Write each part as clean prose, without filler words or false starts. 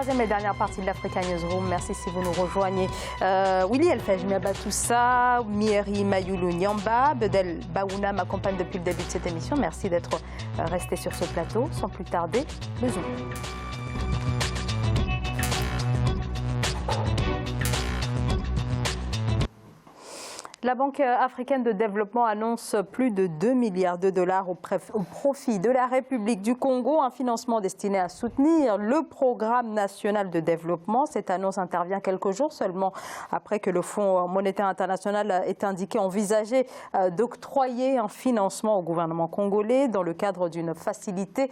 troisième et dernière partie de l'Africa Newsroom. Merci si vous nous rejoignez. Willy Elfej Miabatoussa, Mieri Mayulu Nyamba, Bedel Baouna m'accompagne depuis le début de cette émission. Merci d'être resté sur ce plateau. Sans plus tarder, le Zoom. La Banque africaine de développement annonce plus de 2 milliards de dollars au profit de la République du Congo, un financement destiné à soutenir le programme national de développement. Cette annonce intervient quelques jours seulement après que le Fonds monétaire international ait indiqué envisager d'octroyer un financement au gouvernement congolais dans le cadre d'une facilité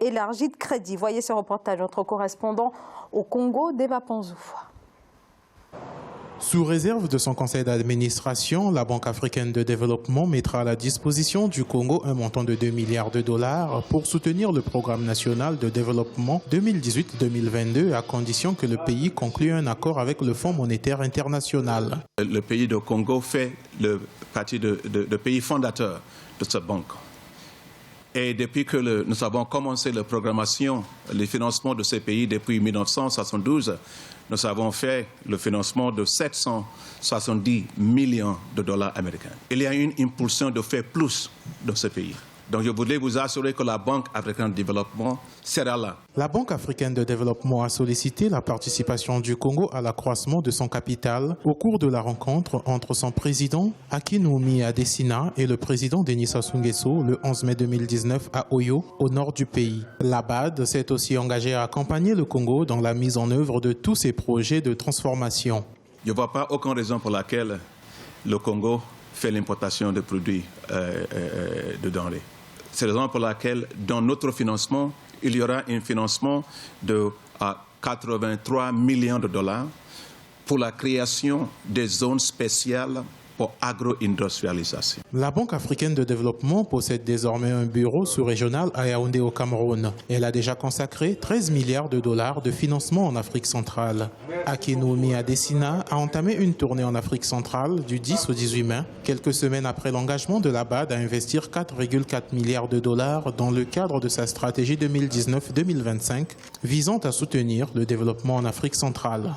élargie de crédit. Voyez ce reportage, notre correspondant au Congo, Deba Panzou. Sous réserve de son conseil d'administration, la Banque africaine de développement mettra à la disposition du Congo un montant de 2 milliards de dollars pour soutenir le programme national de développement 2018-2022 à condition que le pays conclue un accord avec le Fonds monétaire international. Le pays de Congo fait partie de pays fondateur de cette banque. Et depuis que nous avons commencé la programmation, le financement de ces pays depuis 1972, nous avons fait le financement de 770 millions de dollars américains. Il y a une impulsion de faire plus dans ce pays. Donc je voulais vous assurer que la Banque africaine de développement sera là. La Banque africaine de développement a sollicité la participation du Congo à l'accroissement de son capital au cours de la rencontre entre son président Akinwumi Adesina et le président Denis Sassou Nguesso le 11 mai 2019 à Oyo, au nord du pays. La BAD s'est aussi engagée à accompagner le Congo dans la mise en œuvre de tous ses projets de transformation. Je ne vois pas aucune raison pour laquelle le Congo fait l'importation de produits de denrées. C'est la raison pour laquelle, dans notre financement, il y aura un financement de 83 millions de dollars pour la création des zones spéciales pour agro-industrialisation. La Banque africaine de développement possède désormais un bureau sous-régional à Yaoundé au Cameroun. Elle a déjà consacré 13 milliards de dollars de financement en Afrique centrale. Akinwumi Adesina a entamé une tournée en Afrique centrale du 10 au 18 mai, quelques semaines après l'engagement de la BAD à investir 4,4 milliards de dollars dans le cadre de sa stratégie 2019-2025 visant à soutenir le développement en Afrique centrale.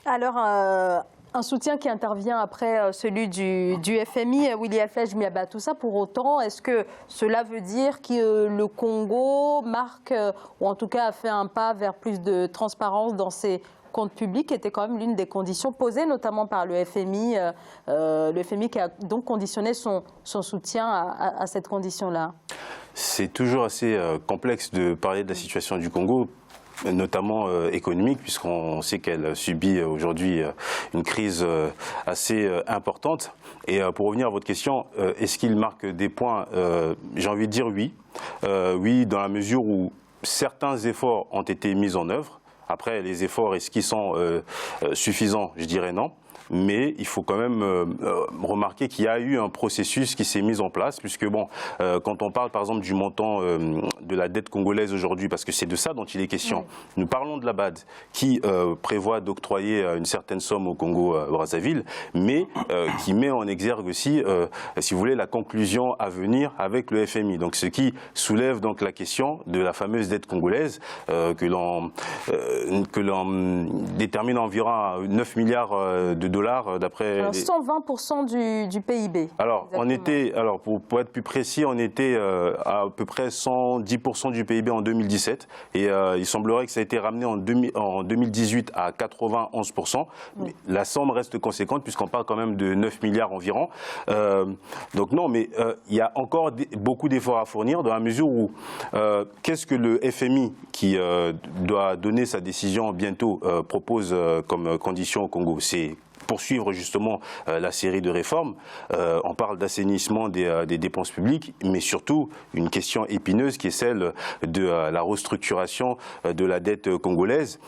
Alors, un soutien qui intervient après celui du FMI, Willy Elfej Miabatoussa. Pour autant, est-ce que cela veut dire que le Congo marque, ou en tout cas a fait un pas vers plus de transparence dans ses comptes publics, qui était quand même l'une des conditions posées notamment par le FMI qui a donc conditionné son soutien à cette condition-là? C'est toujours assez complexe de parler de la situation du Congo, notamment économique, puisqu'on sait qu'elle subit aujourd'hui une crise assez importante. Et pour revenir à votre question, est-ce qu'il marque des points? J'ai envie de dire oui. Oui, dans la mesure où certains efforts ont été mis en œuvre. Après, les efforts, est-ce qu'ils sont suffisants? Je dirais non. Mais il faut quand même remarquer qu'il y a eu un processus qui s'est mis en place, puisque bon, quand on parle par exemple du montant de la dette congolaise aujourd'hui, parce que c'est de ça dont il est question, oui. Nous parlons de la BAD qui prévoit d'octroyer une certaine somme au Congo-Brazzaville, mais qui met en exergue aussi, si vous voulez, la conclusion à venir avec le FMI. Donc ce qui soulève donc la question de la fameuse dette congolaise que l'on détermine environ à 9 milliards de dollars d'après... 120% du PIB. Alors, pour être plus précis, on était à peu près 110% du PIB en 2017 et il semblerait que ça a été ramené en 2018 à 91%. Mais la somme reste conséquente puisqu'on parle quand même de 9 milliards environ. Donc non, mais il y a encore beaucoup d'efforts à fournir dans la mesure où qu'est-ce que le FMI qui doit donner sa décision bientôt propose comme condition au Congo? C'est poursuivre justement la série de réformes. On parle d'assainissement des dépenses publiques, mais surtout une question épineuse qui est celle de la restructuration de la dette congolaise.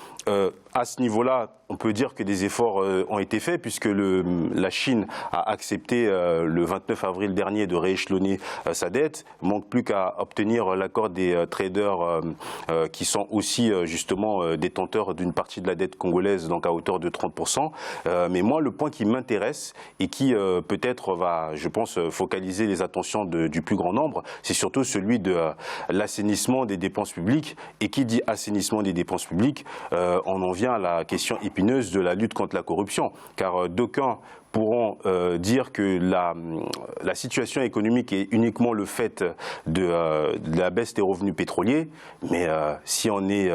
À ce niveau-là, on peut dire que des efforts ont été faits puisque la Chine a accepté le 29 avril dernier de rééchelonner sa dette. Il ne manque plus qu'à obtenir l'accord des traders qui sont aussi justement détenteurs d'une partie de la dette congolaise, donc à hauteur de 30%. Mais moi, le point qui m'intéresse et qui peut-être va, je pense, focaliser les attentions du plus grand nombre, c'est surtout celui de l'assainissement des dépenses publiques. Et qui dit assainissement des dépenses publiques, on en vient à la question épineuse de la lutte contre la corruption. Car d'aucuns pourront dire que la situation économique est uniquement le fait de la baisse des revenus pétroliers, mais si on est,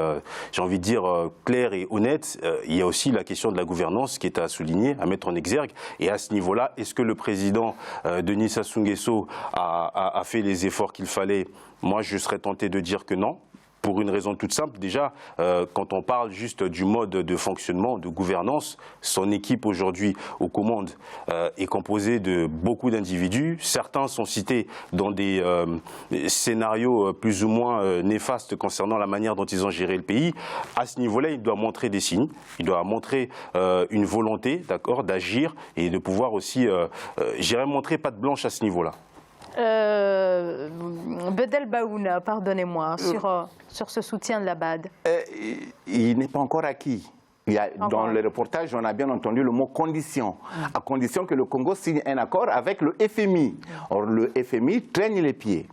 j'ai envie de dire, clair et honnête, il y a aussi la question de la gouvernance qui est à souligner, à mettre en exergue. Et à ce niveau-là, est-ce que le président Denis Sassou Nguesso a fait les efforts qu'il fallait? Moi, je serais tenté de dire que non. Pour une raison toute simple, déjà, quand on parle juste du mode de fonctionnement, de gouvernance, son équipe aujourd'hui aux commandes est composée de beaucoup d'individus. Certains sont cités dans des scénarios plus ou moins néfastes concernant la manière dont ils ont géré le pays. À ce niveau-là, il doit montrer des signes, il doit montrer une volonté, d'accord, d'agir et de pouvoir aussi, j'irais montrer patte blanche à ce niveau-là. Bedel Baouna, pardonnez-moi, sur ce soutien de la BAD. Il n'est pas encore acquis. Dans le reportage, on a bien entendu le mot condition, à condition que le Congo signe un accord avec le FMI. Or, le FMI traîne les pieds,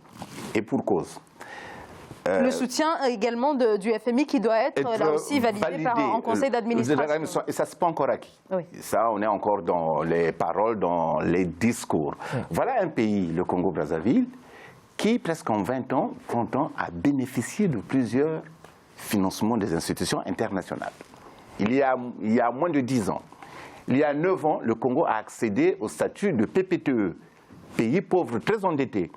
et pour cause. Le soutien également du FMI qui doit être là aussi validé en conseil d'administration. Et ça, ce n'est pas encore acquis. Oui. Ça, on est encore dans les paroles, dans les discours. Voilà un pays, le Congo-Brazzaville, qui, presque en 20 ans, 30 ans, a bénéficié de plusieurs financements des institutions internationales. Il y a moins de 10 ans, il y a 9 ans, le Congo a accédé au statut de PPTE, pays pauvre très endetté.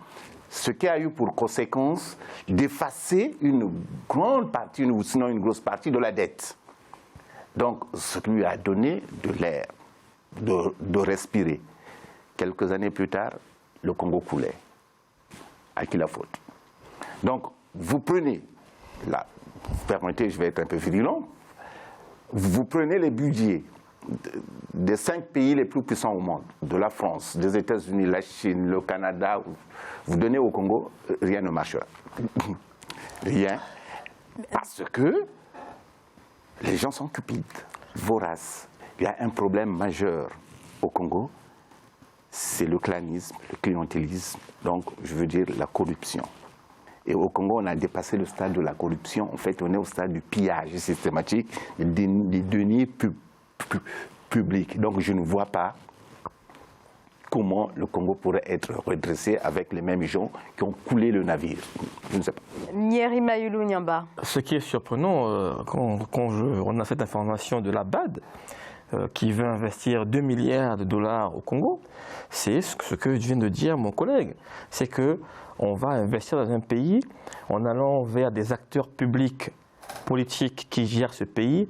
Ce qui a eu pour conséquence d'effacer une grande partie, ou sinon une grosse partie de la dette. Donc, ce qui lui a donné de l'air, de respirer. Quelques années plus tard, le Congo coulait. À qui la faute? Donc, vous prenez, là, vous permettez, je vais être un peu virulent, vous prenez les budgets des 5 pays les plus puissants au monde, de la France, des États-Unis, la Chine, le Canada, vous donnez au Congo, rien ne marchera. Rien. Parce que les gens sont cupides, voraces. Il y a un problème majeur au Congo, c'est le clanisme, le clientélisme, donc je veux dire la corruption. Et au Congo, on a dépassé le stade de la corruption. En fait, on est au stade du pillage systématique des deniers publics. Donc je ne vois pas comment le Congo pourrait être redressé avec les mêmes gens qui ont coulé le navire. Je ne sais pas. Nyeri Mayulu Nyamba. Ce qui est surprenant, quand on a cette information de la BAD, qui veut investir 2 milliards de dollars au Congo, c'est ce que vient de dire mon collègue. C'est qu'on va investir dans un pays en allant vers des acteurs publics, politiques qui gèrent ce pays,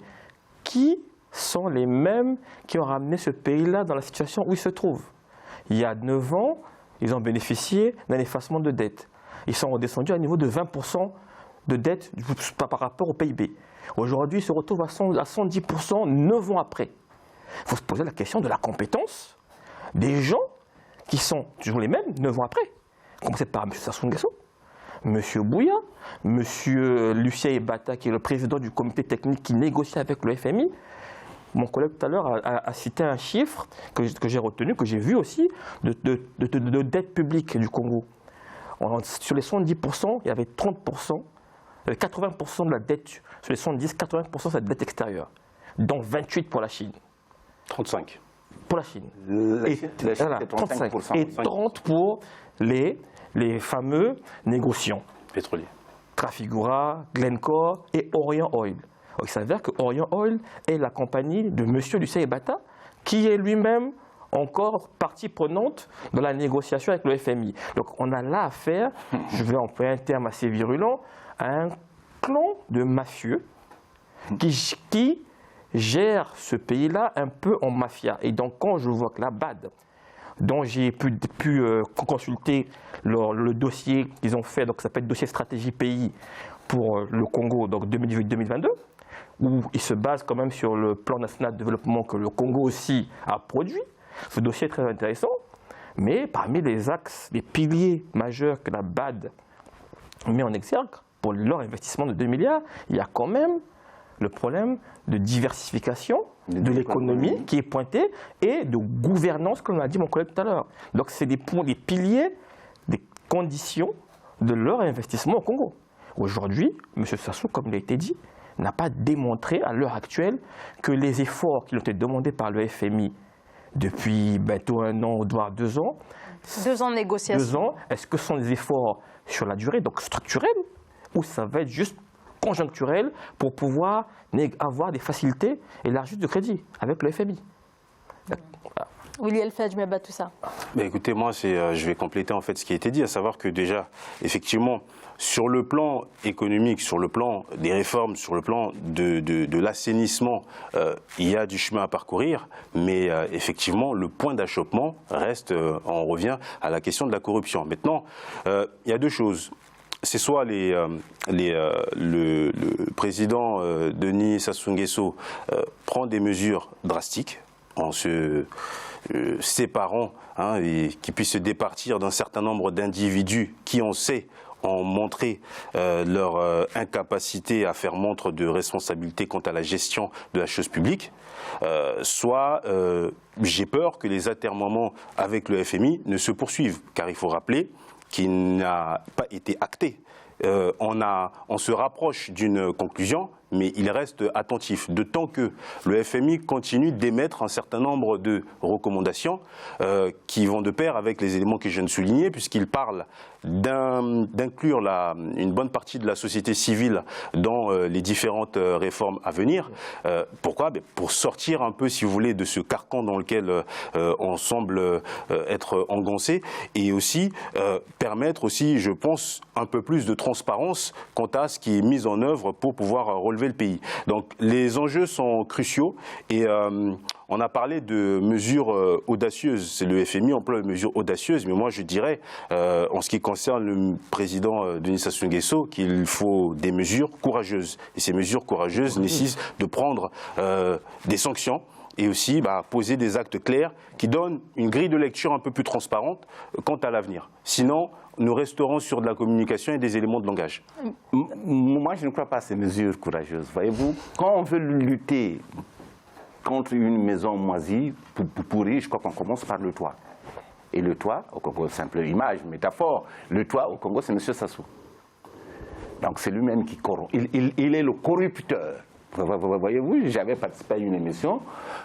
qui sont les mêmes qui ont ramené ce pays-là dans la situation où il se trouve. Il y a 9 ans, ils ont bénéficié d'un effacement de dette. Ils sont redescendus à un niveau de 20% de dette par rapport au PIB. Aujourd'hui, ils se retrouvent à 110% 9 ans après. Il faut se poser la question de la compétence des gens qui sont toujours les mêmes 9 ans après. Commencez par M. Sassou Nguesso, M. Bouya, M. Lucien Ebata, qui est le président du comité technique qui négocie avec le FMI. Mon collègue tout à l'heure a cité un chiffre que j'ai retenu, que j'ai vu aussi, de dette publique du Congo. Sur les 70%, il y avait 30%, 80% de la dette, sur les 70, 80% c'est la dette extérieure, dont 28% pour la Chine. 35%. Pour la Chine. La Chine, c'est 35%. Et 30% pour les fameux négociants. Pétrolier. Trafigura, Glencore et Orient Oil. Il s'avère que Orient Oil est la compagnie de M. Lucien Ebata, qui est lui-même encore partie prenante dans la négociation avec le FMI. Donc on a là affaire, je vais employer un terme assez virulent, à un clan de mafieux qui gère ce pays-là un peu en mafia. Et donc quand je vois que la BAD, dont j'ai pu consulter le dossier qu'ils ont fait, donc ça s'appelle dossier stratégie pays pour le Congo, donc 2018-2022, où il se base quand même sur le plan national de développement que le Congo aussi a produit. Ce dossier est très intéressant, mais parmi les axes, les piliers majeurs que la BAD met en exergue pour leur investissement de 2 milliards, il y a quand même le problème de diversification de l'économie qui est pointé et de gouvernance, comme l'a dit mon collègue tout à l'heure. Donc c'est des piliers, des conditions de leur investissement au Congo. Aujourd'hui, M. Sassou, comme il a été dit, n'a pas démontré à l'heure actuelle que les efforts qui ont été demandés par le FMI depuis bientôt 1 an, voire 2 ans, 2 ans de négociation. 2 ans, est-ce que ce sont des efforts sur la durée, donc structurels, ou ça va être juste conjoncturel pour pouvoir avoir des facilités élargies de crédit avec le FMI? Willy Fedjmeba, tout ça. Écoutez, moi, je vais compléter en fait ce qui a été dit, à savoir que déjà, effectivement, sur le plan économique, sur le plan des réformes, sur le plan de l'assainissement, il y a du chemin à parcourir, mais effectivement, le point d'achoppement reste, on revient à la question de la corruption. Maintenant, il y a 2 choses. C'est soit le président Denis Sassou Nguesso prend des mesures drastiques en se séparant, et qui puisse se départir d'un certain nombre d'individus qui, on sait, ont montré leur incapacité à faire montre de responsabilité quant à la gestion de la chose publique, soit j'ai peur que les atermoiements avec le FMI ne se poursuivent, car il faut rappeler qu'il n'a pas été acté. On se rapproche d'une conclusion, mais il reste attentif, d'autant que le FMI continue d'émettre un certain nombre de recommandations qui vont de pair avec les éléments que je viens de souligner, puisqu'il parle d'inclure une bonne partie de la société civile dans les différentes réformes à venir. Pourquoi? Pour sortir un peu, si vous voulez, de ce carcan dans lequel on semble être engoncé, et aussi permettre aussi, je pense, un peu plus de transparence quant à ce qui est mis en œuvre pour pouvoir relever le pays. Donc les enjeux sont cruciaux, et on a parlé de mesures audacieuses. C'est le FMI emploie des mesures audacieuses, mais moi je dirais, en ce qui concerne le président Denis Sassou Nguesso, qu'il faut des mesures courageuses. Et ces mesures courageuses nécessitent de prendre des sanctions et aussi poser des actes clairs qui donnent une grille de lecture un peu plus transparente quant à l'avenir. Sinon, nous resterons sur de la communication et des éléments de langage. Moi, je ne crois pas à ces mesures courageuses. Voyez-vous, quand on veut lutter contre une maison moisie, pourrie, je crois qu'on commence par le toit. Et le toit, au Congo, simple image, métaphore, le toit au Congo, c'est M. Sassou. Donc c'est lui-même qui corrompt. Il est le corrupteur. Voyez-vous, j'avais participé à une émission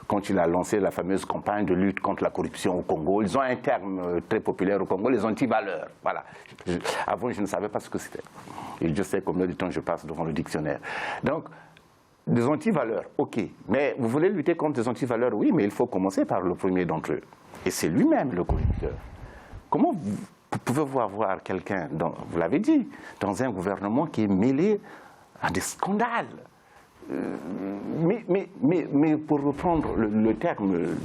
quand il a lancé la fameuse campagne de lutte contre la corruption au Congo. Ils ont un terme très populaire au Congo, les antivaleurs. Voilà. Avant, je ne savais pas ce que c'était. Et je sais combien de temps je passe devant le dictionnaire. Donc, des antivaleurs, ok. Mais vous voulez lutter contre des antivaleurs, oui, mais il faut commencer par le premier d'entre eux. Et c'est lui-même le corrupteur. Comment vous pouvez-vous avoir quelqu'un, vous l'avez dit, dans un gouvernement qui est mêlé à des scandales? Mais pour reprendre le terme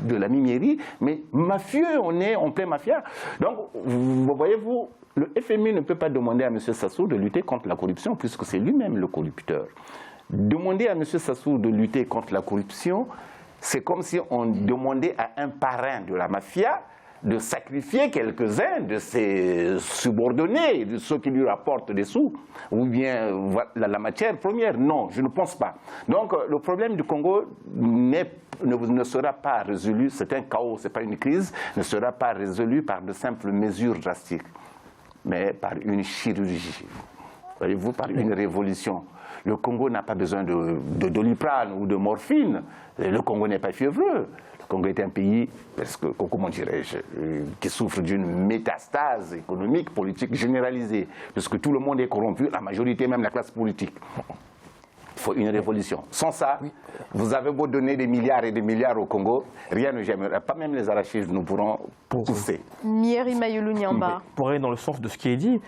de la mimierie, mais mafieux, on est en plein mafia. Donc, voyez-vous, le FMI ne peut pas demander à M. Sassou de lutter contre la corruption, puisque c'est lui-même le corrupteur. Demander à M. Sassou de lutter contre la corruption, c'est comme si on demandait à un parrain de la mafia de sacrifier quelques-uns de ses subordonnés, de ceux qui lui rapportent des sous, ou bien la matière première. Non, je ne pense pas. Donc le problème du Congo ne sera pas résolu, c'est un chaos, ce n'est pas une crise, ne sera pas résolu par de simples mesures drastiques, mais par une chirurgie, voyez-vous, par une révolution. Le Congo n'a pas besoin de Doliprane ou de morphine, le Congo n'est pas fiévreux. Le Congo est un pays, comment dirais-je, qui souffre d'une métastase économique, politique généralisée, puisque tout le monde est corrompu, la majorité, même la classe politique. Il faut une révolution. Sans ça, vous avez beau donner des milliards et des milliards au Congo, rien ne gênera. Pas même les arachides nous pourront pousser. Mieri Mayulu Nyamba. Pour aller dans le sens de ce qui est dit,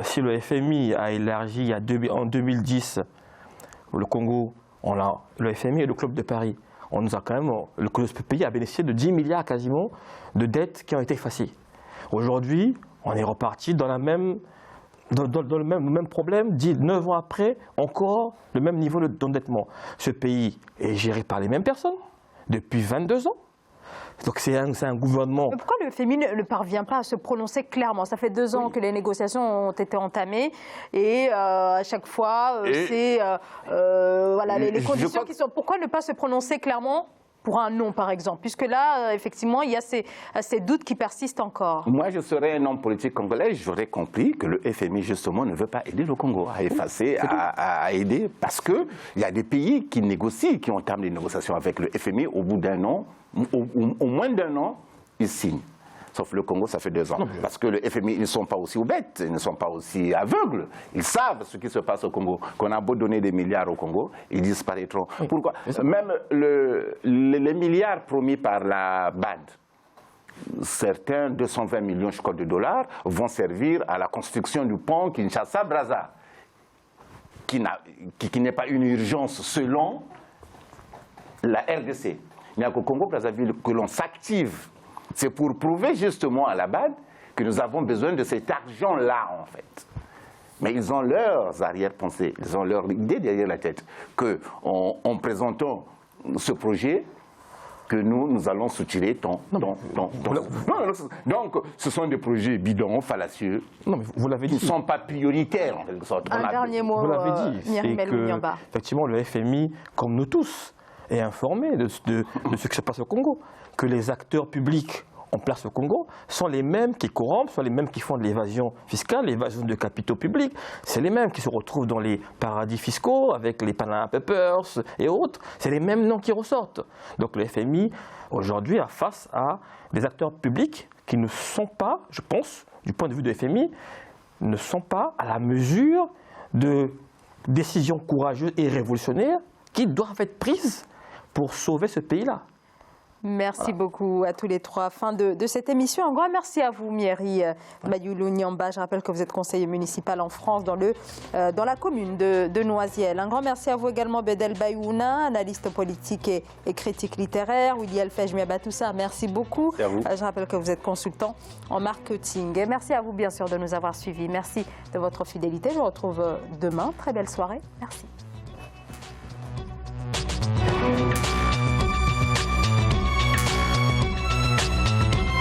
si le FMI a élargi en 2010 le Congo, le FMI et le Club de Paris, on nous a quand même, ce pays a bénéficié de 10 milliards quasiment de dettes qui ont été effacées. Aujourd'hui, on est reparti dans la même dans le même problème, 9 ans après, encore le même niveau d'endettement. Ce pays est géré par les mêmes personnes depuis 22 ans. Donc c'est un gouvernement... Mais pourquoi le FMI ne parvient pas à se prononcer clairement? Ça fait 2 ans que les négociations ont été entamées et à chaque fois, c'est voilà, les conditions qui sont... Pourquoi ne pas se prononcer clairement pour un non, par exemple? Puisque là, effectivement, il y a ces doutes qui persistent encore. Moi, je serais un homme politique congolais, j'aurais compris que le FMI, justement, ne veut pas aider le Congo à effacer, à aider, parce qu'il y a des pays qui négocient, qui entament des négociations avec le FMI. Au bout d'un an, au moins d'un an, ils signent. Sauf le Congo, ça fait 2 ans. Parce que le FMI, ils ne sont pas aussi bêtes, ils ne sont pas aussi aveugles. Ils savent ce qui se passe au Congo. Qu'on a beau donner des milliards au Congo, ils disparaîtront. Pourquoi? Même les milliards promis par la BAD, certains 220 millions, je crois, de dollars, vont servir à la construction du pont Kinshasa-Brazza, qui n'est pas une urgence selon la RDC. Il n'y a qu'au Congo-Brazzaville que l'on s'active. C'est pour prouver justement à la BAD que nous avons besoin de cet argent-là, en fait. Mais ils ont leurs arrière-pensées, ils ont leur idée derrière la tête, qu'en présentant ce projet, que nous allons soutirer Donc, ce sont des projets bidons, fallacieux, non, mais vous l'avez dit. Qui ne sont pas prioritaires, en quelque sorte. Un dernier mot, vous l'avez dit, c'est que, effectivement, le FMI, comme nous tous, est informé de ce qui se passe au Congo, que les acteurs publics en place au Congo sont les mêmes qui corrompent, sont les mêmes qui font de l'évasion fiscale, l'évasion de capitaux publics, c'est les mêmes qui se retrouvent dans les paradis fiscaux avec les Panama Papers et autres, c'est les mêmes noms qui ressortent. Donc le FMI aujourd'hui a face à des acteurs publics qui ne sont pas, je pense, du point de vue du FMI, ne sont pas à la mesure de décisions courageuses et révolutionnaires qui doivent être prises pour sauver ce pays-là. Merci beaucoup à tous les trois. Fin de cette émission. Un grand merci à vous, Myeri Mayoulou Nyamba. Je rappelle que vous êtes conseiller municipal en France dans la commune de Noisiel. Un grand merci à vous également, Bedel Bayouna, analyste politique et critique littéraire. William Fejmiabatoussa, merci beaucoup. Je rappelle que vous êtes consultant en marketing. Et merci à vous, bien sûr, de nous avoir suivis. Merci de votre fidélité. Je vous retrouve demain. Très belle soirée. Merci.